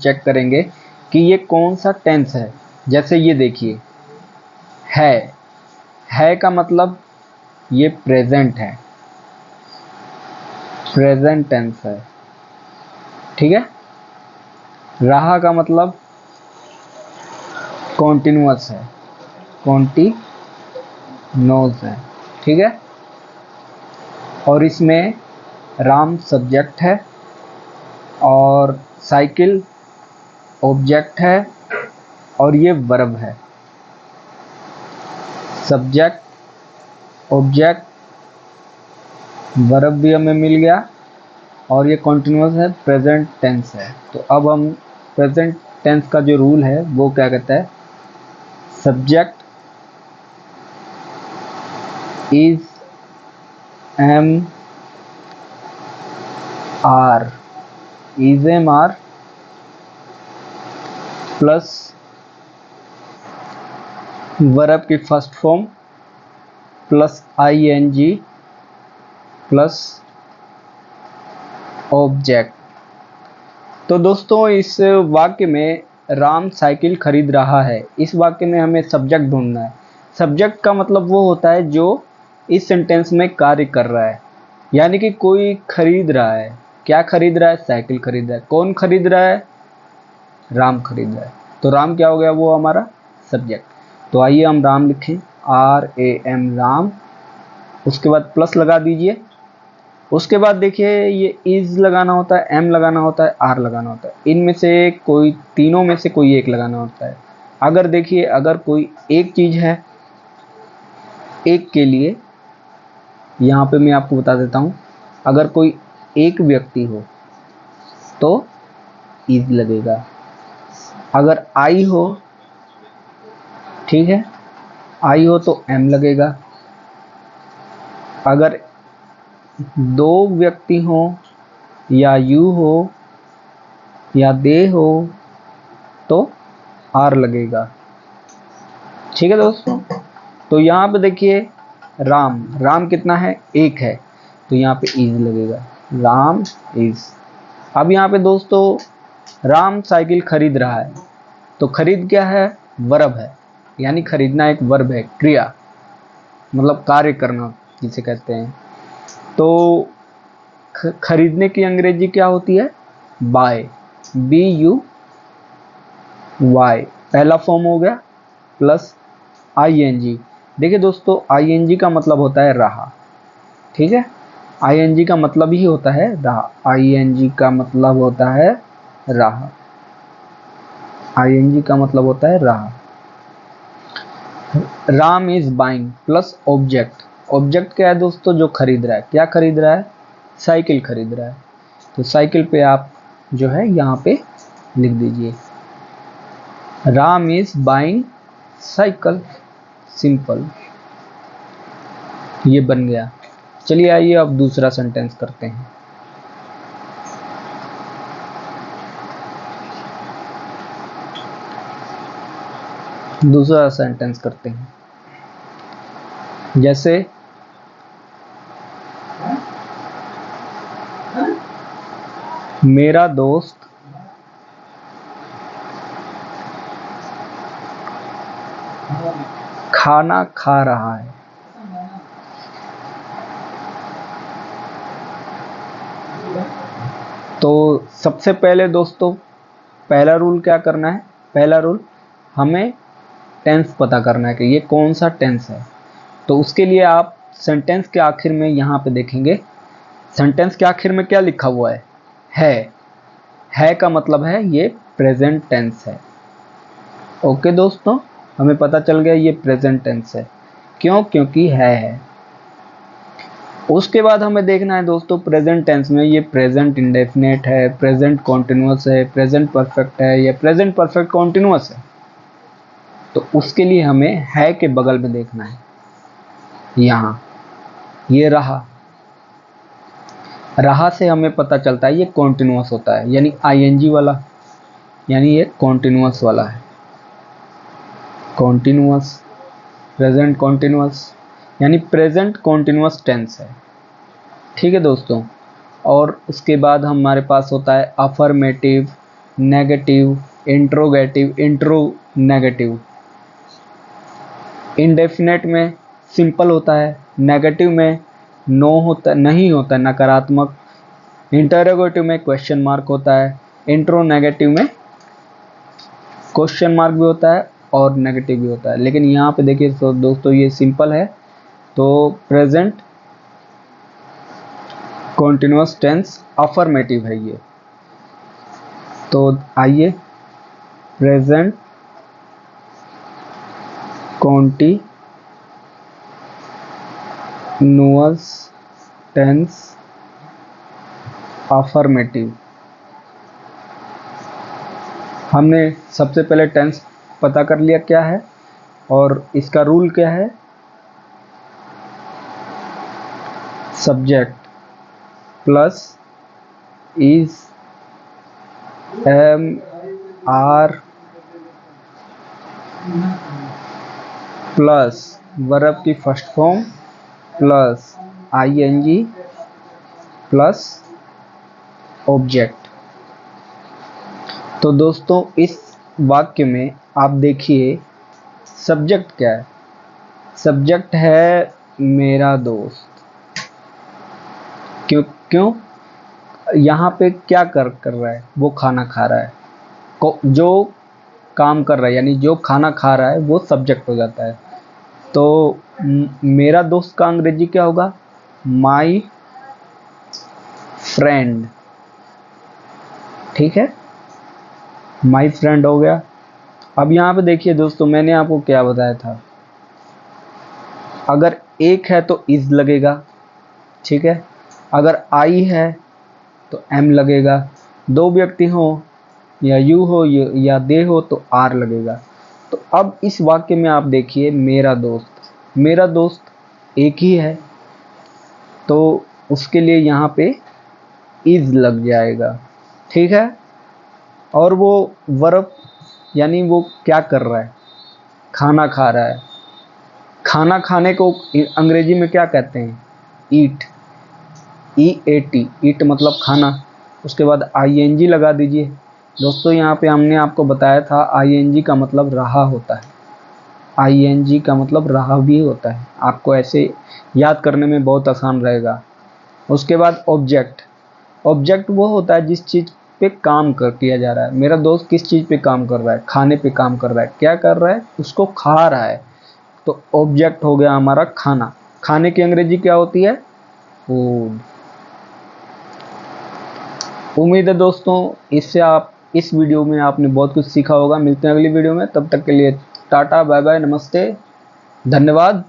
Check करेंगे कि ये कौन सा टेंस है। जैसे ये देखिए, है का मतलब ये प्रेजेंट है, प्रेजेंट टेंस है, ठीक है। रहा का मतलब कॉन्टिन्यूअस है, कॉन्टिन्यूअस है, ठीक है। और इसमें राम सब्जेक्ट है और साइकिल ऑब्जेक्ट है और ये वर्ब है। सब्जेक्ट ऑब्जेक्ट वर्ब भी हमें मिल गया और ये कॉन्टिन्यूअस है, प्रेजेंट टेंस है। तो अब हम प्रेजेंट टेंस का जो रूल है वो क्या कहता है, subject is am are, is am are plus verb की first form plus ING plus object. तो दोस्तों इस वाक्य में राम साइकिल खरीद रहा है, इस वाक्य में हमें सब्जेक्ट ढूंढना है। सब्जेक्ट का मतलब वो होता है जो इस सेंटेंस में कार्य कर रहा है, यानी कि कोई खरीद रहा है। क्या खरीद रहा है, साइकिल खरीद रहा है। कौन खरीद रहा है, राम खरीद रहा है। तो राम क्या हो गया, वो हमारा सब्जेक्ट। तो आइए हम राम लिखें, RAM राम, उसके बाद प्लस लगा दीजिए। उसके बाद देखिए ये इज लगाना होता है, एम लगाना होता है, आर लगाना होता है। इनमें से कोई, तीनों में से कोई एक लगाना होता है। अगर देखिए, अगर कोई एक चीज है, एक के लिए यहाँ पे मैं आपको बता देता हूँ, अगर कोई एक व्यक्ति हो तो इज लगेगा। अगर आई हो, ठीक है, आई हो तो एम लगेगा। अगर दो व्यक्ति हो या यू हो या दे हो तो आर लगेगा, ठीक है दोस्तों। तो यहाँ पे देखिए राम कितना है, एक है, तो यहाँ पे इज लगेगा, राम इज। अब यहाँ पे दोस्तों राम साइकिल खरीद रहा है, तो खरीद क्या है, वर्ब है, यानी खरीदना एक वर्ब है, क्रिया मतलब कार्य करना जिसे कहते हैं। तो खरीदने की अंग्रेजी क्या होती है, बाय, BUY, पहला फॉर्म हो गया प्लस ING। देखिए दोस्तों ING का मतलब होता है रहा, ठीक है। ING का मतलब ही होता है रहा, ING का मतलब होता है रहा, ING का मतलब होता है रहा। Ram is buying plus object, object क्या है दोस्तों, जो खरीद रहा है। क्या खरीद रहा है, साइकिल खरीद रहा है। तो साइकिल पे आप जो है यहाँ पे लिख दीजिए, Ram is buying cycle, simple, ये बन गया। चलिए आइए अब दूसरा सेंटेंस करते हैं। दूसरा सेंटेंस करते हैं, जैसे मेरा दोस्त खाना खा रहा है। तो सबसे पहले दोस्तों पहला रूल क्या करना है, पहला रूल हमें टेंस पता करना है कि ये कौन सा टेंस है। तो उसके लिए आप सेंटेंस के आखिर में यहाँ पे देखेंगे, सेंटेंस के आखिर में क्या लिखा हुआ है का मतलब है ये प्रेजेंट टेंस है। ओके दोस्तों, हमें पता चल गया ये प्रेजेंट टेंस है, क्यों, क्योंकि है। उसके बाद हमें देखना है दोस्तों प्रेजेंट टेंस में ये प्रेजेंट इंडेफिनेट है, प्रेजेंट कॉन्टिन्यूअस है, प्रेजेंट परफेक्ट है या प्रेजेंट परफेक्ट कॉन्टिन्यूअस है। तो उसके लिए हमें है के बगल में देखना है, यहाँ ये रहा से हमें पता चलता है ये कॉन्टिन्यूअस होता है, यानी ING वाला, यानी ये कॉन्टिन्यूअस वाला है, कॉन्टिन्यूअस, प्रेजेंट कॉन्टिन्यूअस, यानी प्रेजेंट कॉन्टिन्यूअस टेंस है, ठीक है दोस्तों। और उसके बाद हमारे पास होता है अफर्मेटिव, नेगेटिव, इंट्रोगेटिव, इंट्रोनेगेटिव। इंडेफिनेट में सिंपल होता है, नेगेटिव में नो होता नहीं होता, नकारात्मक। इंटरोगेटिव में क्वेश्चन मार्क होता है, इंट्रोनेगेटिव में क्वेश्चन मार्क भी होता है और नेगेटिव भी होता है। लेकिन यहाँ पे देखिए तो दोस्तों ये सिंपल है, तो प्रेजेंट कॉन्टिन्यूअस टेंस अफर्मेटिव है ये। तो आइए प्रेजेंट कॉन्टिन्यूअस टेंस अफर्मेटिव। हमने सबसे पहले टेंस पता कर लिया क्या है और इसका रूल क्या है। Subject plus is, am, are plus verb की first form plus ING plus object. तो दोस्तों इस वाक्य में आप देखिए सब्जेक्ट क्या है। सब्जेक्ट है मेरा दोस्त। क्यों यहाँ पे क्या कर रहा है, वो खाना खा रहा है। जो काम कर रहा है यानी जो खाना खा रहा है वो सब्जेक्ट हो जाता है। तो मेरा दोस्त का अंग्रेजी क्या होगा, माई फ्रेंड। ठीक है, माई फ्रेंड हो गया। अब यहाँ पे देखिए दोस्तों मैंने आपको क्या बताया था, अगर एक है तो इज लगेगा, ठीक है। अगर आई है तो एम लगेगा। दो व्यक्ति हो या यू हो या दे हो तो आर लगेगा। तो अब इस वाक्य में आप देखिए मेरा दोस्त एक ही है तो उसके लिए यहाँ पे इज लग जाएगा, ठीक है। और वो वर्ब यानी वो क्या कर रहा है, खाना खा रहा है। खाना खाने को अंग्रेजी में क्या कहते हैं, ईट, EAT, ईट मतलब खाना। उसके बाद ING लगा दीजिए। दोस्तों यहाँ पे हमने आपको बताया था ING का मतलब रहा होता है, ING का मतलब रहा भी होता है। आपको ऐसे याद करने में बहुत आसान रहेगा। उसके बाद ऑब्जेक्ट वो होता है जिस चीज़ पे काम किया जा रहा है। मेरा दोस्त किस चीज़ पे काम कर रहा है, खाने पे काम कर रहा है। क्या कर रहा है, उसको खा रहा है। तो ऑब्जेक्ट हो गया हमारा खाना। खाने की अंग्रेजी क्या होती है, फूड। उम्मीद है दोस्तों इससे आप इस वीडियो में आपने बहुत कुछ सीखा होगा। मिलते हैं अगली वीडियो में, तब तक के लिए टाटा बाय बाय, नमस्ते, धन्यवाद।